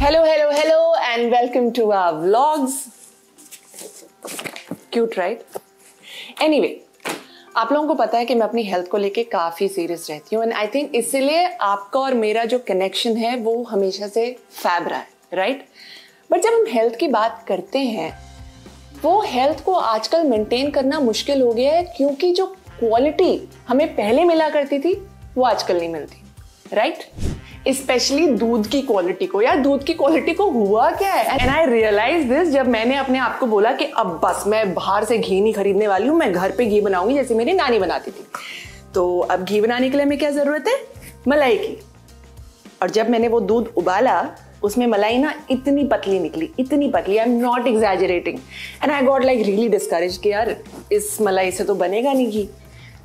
Hello, hello, hello, and welcome to our vlogs. Cute, right? Anyway, आप लोगों को पता है कि मैं अपनी हेल्थ को लेके काफ़ी सीरियस रहती हूँ एंड आई थिंक इसीलिए आपका और मेरा जो कनेक्शन है वो हमेशा से फैब रहा है, राइट? बट जब हम हेल्थ की बात करते हैं वो हेल्थ को आजकल मेंटेन करना मुश्किल हो गया है क्योंकि जो क्वालिटी हमें पहले मिला करती थी वो आजकल नहीं मिलती, राइट? स्पेशली दूध की क्वालिटी को। यार दूध की क्वालिटी को हुआ क्या है? एंड आई रियलाइज दिस जब मैंने अपने आप को बोला कि अब बस मैं बाहर से घी नहीं खरीदने वाली हूँ, मैं घर पे घी बनाऊंगी जैसे मेरी नानी बनाती थी। तो अब घी बनाने के लिए हमें क्या जरूरत है? मलाई की। और जब मैंने वो दूध उबाला उसमें मलाई ना इतनी पतली निकली, इतनी पतली, I am not exaggerating, and I got like really discourage कि यार इस मलाई से तो बनेगा नहीं घी।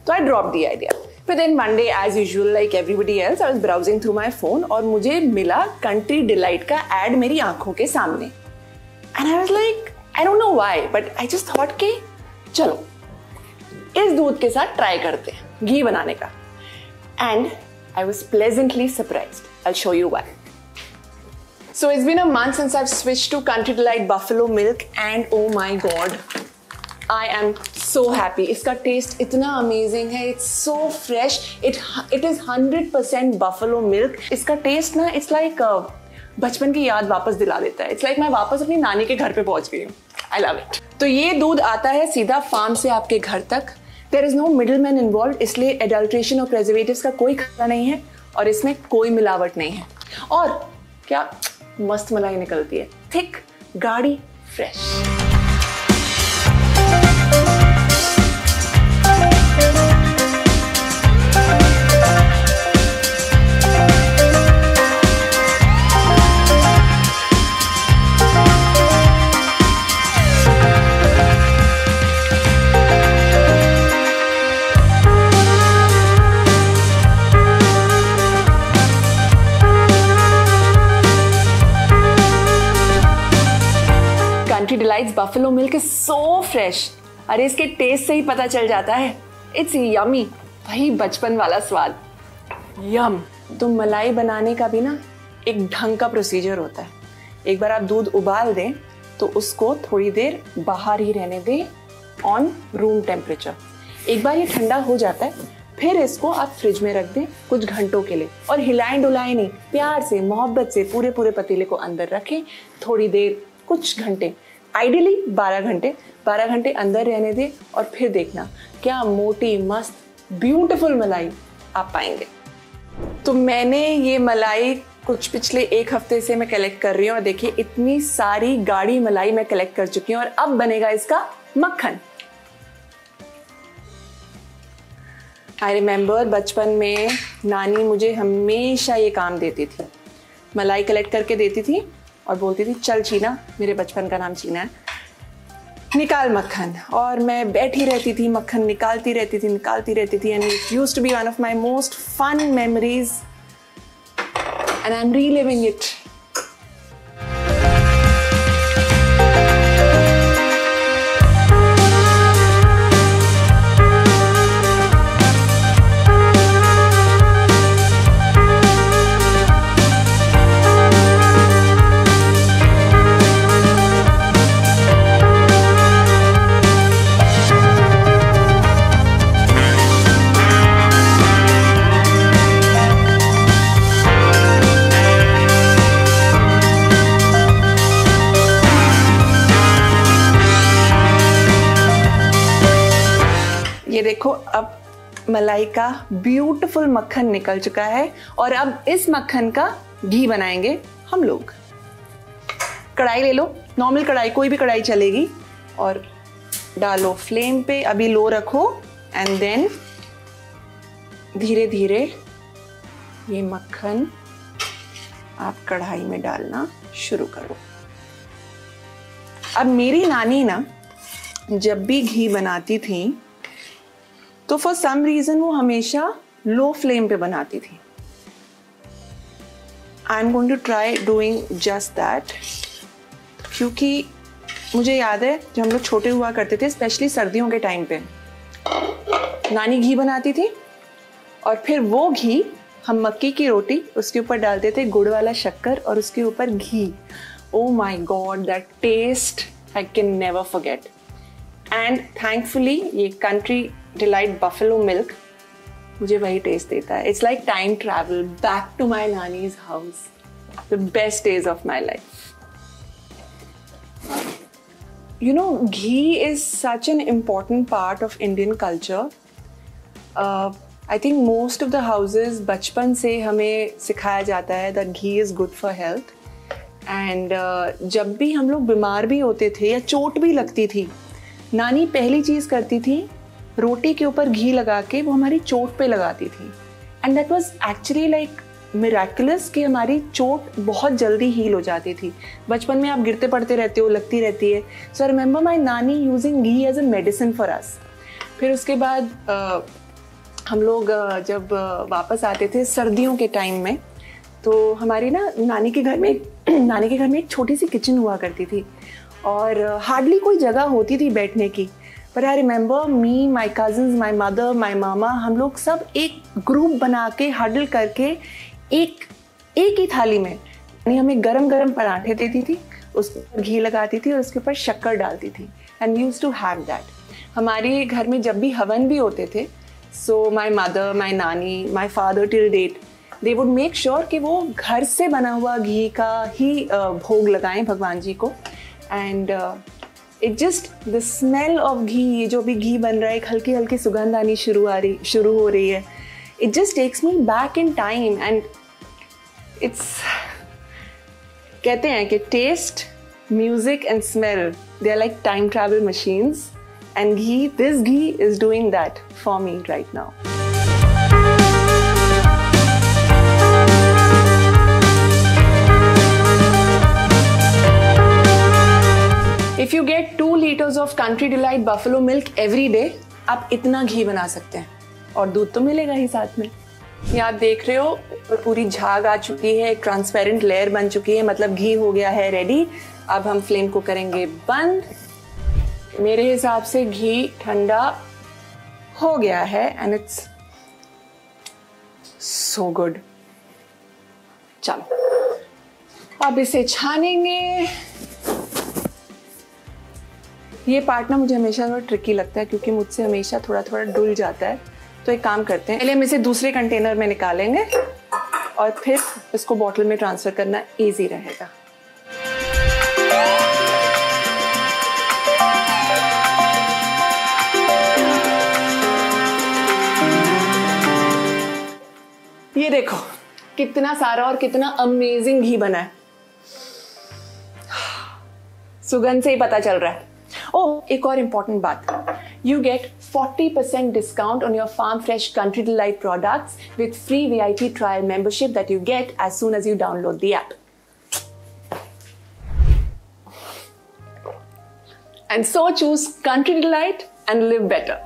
तो I drop the idea. But then one day, as usual, like everybody else, I was browsing through my phone और मुझे मिला कंट्री डिलाइट का एड मेरी आंखों के सामने। And I was like, I don't know why, but I just thought कि चलो इस दूध के साथ ट्राई करते हैं घी बनाने का। And I was pleasantly surprised. I'll show you why. So it's been a month since I've switched to Country Delight Buffalo Milk and oh my God, I am so happy. इसका test इतना amazing है, it's so fresh, it is 100% buffalo milk. इसका test ना it's like बचपन की याद वापस दिला देता है। It's like मैं वापस अपनी नानी के घर पे पहुंच गई हूँ। I love it. तो ये दूध आता है सीधा फार्म से आपके घर तक। There is no middleman involved, इसलिए एडल्ट्रेशन और प्रेजर्वेटिव्स का कोई खतरा नहीं है और इसमें कोई मिलावट नहीं है। और क्या मस्त मलाई निकलती है, थिक, गाढ़ी, fresh. Country delights buffalo milk is so fresh. अरे इसके टेस्ट से ही पता चल जाता है, इट्स यमी, वही बचपन वाला स्वाद, यम। तो मलाई बनाने का भी ना एक ढंग का प्रोसीजर होता है। एक बार आप दूध उबाल दें तो उसको थोड़ी देर बाहर ही रहने दें ऑन रूम टेम्परेचर। एक बार ये ठंडा हो जाता है फिर इसको आप फ्रिज में रख दें कुछ घंटों के लिए और हिलाएं डुलाएं नहीं, प्यार से मोहब्बत से पूरे पतीले को अंदर रखें थोड़ी देर, कुछ घंटे, आइडियली 12 घंटे अंदर रहने दें और फिर देखना क्या मोटी मस्त ब्यूटीफुल मलाई आप पाएंगे। तो मैंने ये मलाई कुछ पिछले एक हफ्ते से मैं कलेक्ट कर रही हूँ और देखिए इतनी सारी गाढ़ी मलाई मैं कलेक्ट कर चुकी हूँ और अब बनेगा इसका मक्खन। आई रिमेम्बर बचपन में नानी मुझे हमेशा ये काम देती थी, मलाई कलेक्ट करके देती थी और बोलती थी चल चीना, मेरे बचपन का नाम चीना है, निकाल मक्खन। और मैं बैठी रहती थी, मक्खन निकालती रहती थी and it used to be one of my most fun memories and I am reliving it. ये देखो अब मलाई का ब्यूटीफुल मक्खन निकल चुका है और अब इस मक्खन का घी बनाएंगे हम लोग। कढ़ाई ले लो, नॉर्मल कढ़ाई, कोई भी कढ़ाई चलेगी, और डालो फ्लेम पे, अभी लो रखो एंड देन धीरे धीरे ये मक्खन आप कढ़ाई में डालना शुरू करो। अब मेरी नानी ना जब भी घी बनाती थी तो फॉर सम रीजन वो हमेशा लो फ्लेम पे बनाती थी। I am going to try doing just that, क्योंकि मुझे याद है जब हम लोग छोटे हुआ करते थे, स्पेशली सर्दियों के टाइम पे, नानी घी बनाती थी और फिर वो घी हम मक्की की रोटी, उसके ऊपर डालते थे गुड़ वाला शक्कर और उसके ऊपर घी. Oh my God, that taste I can never forget. And thankfully ये Country Delight Buffalo Milk मुझे वही टेस्ट देता है. It's like time travel back to my nanny's house. The best days of my life. You know, ghee is such an important part of Indian culture. I think most of the houses बचपन से हमें सिखाया जाता है that ghee is good for health. And जब भी हम लोग बीमार भी होते थे या चोट भी लगती थी, नानी पहली चीज़ करती थी, रोटी के ऊपर घी लगा के वो हमारी चोट पे लगाती थी. And that was actually like miraculous कि हमारी चोट बहुत जल्दी हील हो जाती थी. बचपन में आप गिरते पड़ते रहते हो, लगती रहती है. सो आई remember my nani using ghee as a medicine for us. फिर उसके बाद हम लोग जब वापस आते थे सर्दियों के टाइम में, तो हमारी ना नानी के घर में एक छोटी सी किचन हुआ करती थी और हार्डली कोई जगह होती थी बैठने की. पर I remember me, my cousins, my mother, my मामा, हम लोग सब एक ग्रुप बना के हडल करके एक ही थाली में हमें गरम गरम पराठे देती थी, उसके ऊपर घी लगाती थी और उसके ऊपर शक्कर डालती थी. And used to have that. हमारे घर में जब भी हवन भी होते थे, सो माई mother, my nani, my father till date, they would make sure कि वो घर से बना हुआ घी का ही भोग लगाएं भगवान जी को. And it just the smell of ghee, ये जो भी घी बन रहा है, एक हल्की हल्की सुगंध आनी शुरू हो रही है. It just takes me back in time. And it's, कहते हैं कि taste, music and smell, they are like time travel machines. And ghee, this ghee is doing that for me right now. If you get 2 liters of Country Delight Buffalo Milk every day, आप इतना घी बना सकते हैं और दूध तो मिलेगा ही साथ में. ये आप देख रहे हो, पूरी झाग आ चुकी है, एक ट्रांसपेरेंट लेयर बन चुकी है, मतलब घी हो गया है रेडी. अब हम फ्लेम को करेंगे बंद. मेरे हिसाब से घी ठंडा हो गया है एंड इट्स सो गुड. चलो अब इसे छानेंगे. ये पार्ट ना मुझे हमेशा थोड़ा ट्रिकी लगता है क्योंकि मुझसे हमेशा थोड़ा थोड़ा डुल जाता है. तो एक काम करते हैं, पहले हम इसे दूसरे कंटेनर में निकालेंगे और फिर इसको बॉटल में ट्रांसफर करना इजी रहेगा. ये देखो कितना सारा और कितना अमेजिंग घी बना है. सुगंध से ही पता चल रहा है. ओह, एक और इम्पॉर्टेंट बात, you get 40% discount on your Farm Fresh Country Delight products with free VIP trial membership that you get as soon as you download the app. And so choose Country Delight and live better.